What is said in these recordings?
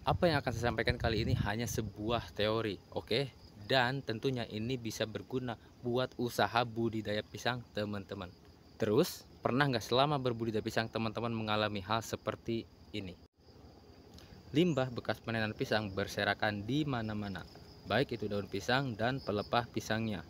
Apa yang akan saya sampaikan kali ini hanya sebuah teori, oke? Dan tentunya ini bisa berguna buat usaha budidaya pisang teman-teman. Terus, pernah nggak selama berbudidaya pisang teman-teman mengalami hal seperti ini? Limbah bekas panenan pisang berserakan di mana-mana, baik itu daun pisang dan pelepah pisangnya.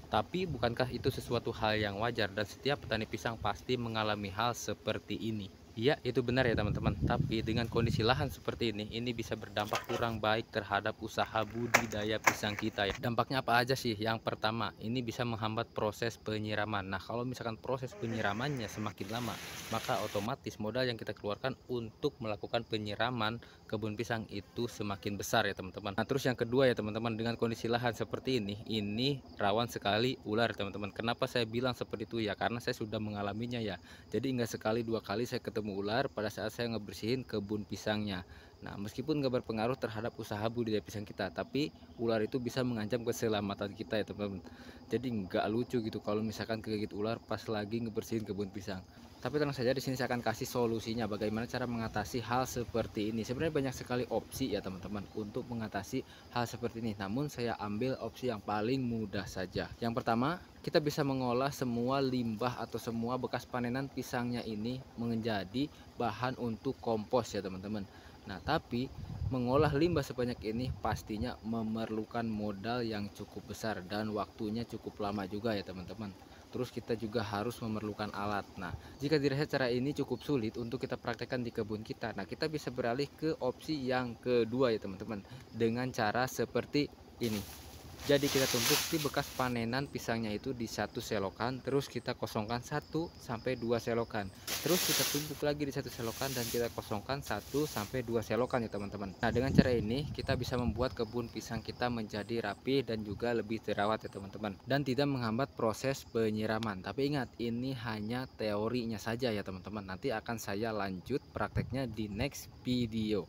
Tapi bukankah itu sesuatu hal yang wajar dan setiap petani pisang pasti mengalami hal seperti ini? Iya, itu benar ya teman-teman. Tapi dengan kondisi lahan seperti ini bisa berdampak kurang baik terhadap usaha budidaya pisang kita ya. Dampaknya apa aja sih? Yang pertama, ini bisa menghambat proses penyiraman. Nah, kalau misalkan proses penyiramannya semakin lama, maka otomatis modal yang kita keluarkan untuk melakukan penyiraman kebun pisang itu semakin besar ya teman-teman. Nah, terus yang kedua ya teman-teman, dengan kondisi lahan seperti ini rawan sekali ular teman-teman. Kenapa saya bilang seperti itu ya? Karena saya sudah mengalaminya ya. Jadi nggak sekali dua kali saya ketemu ular pada saat saya ngebersihin kebun pisangnya. Nah, meskipun nggak berpengaruh terhadap usaha budidaya pisang kita, tapi ular itu bisa mengancam keselamatan kita ya teman-teman. Jadi nggak lucu gitu kalau misalkan kegigit ular pas lagi ngebersihin kebun pisang. Tapi tenang saja, di sini saya akan kasih solusinya bagaimana cara mengatasi hal seperti ini. Sebenarnya banyak sekali opsi ya teman-teman untuk mengatasi hal seperti ini. Namun saya ambil opsi yang paling mudah saja. Yang pertama, kita bisa mengolah semua limbah atau semua bekas panenan pisangnya ini menjadi bahan untuk kompos ya teman-teman. Nah, tapi mengolah limbah sebanyak ini pastinya memerlukan modal yang cukup besar dan waktunya cukup lama juga ya teman-teman. Terus kita juga harus memerlukan alat. Nah, jika dirasa cara ini cukup sulit untuk kita praktekkan di kebun kita, nah kita bisa beralih ke opsi yang kedua ya teman-teman, dengan cara seperti ini. Jadi kita tumpuk si bekas panenan pisangnya itu di satu selokan, terus kita kosongkan 1 sampai 2 selokan. Terus kita tumpuk lagi di satu selokan dan kita kosongkan 1 sampai 2 selokan ya teman-teman. Nah, dengan cara ini kita bisa membuat kebun pisang kita menjadi rapi dan juga lebih terawat ya teman-teman. Dan tidak menghambat proses penyiraman. Tapi ingat, ini hanya teorinya saja ya teman-teman. Nanti akan saya lanjut prakteknya di next video.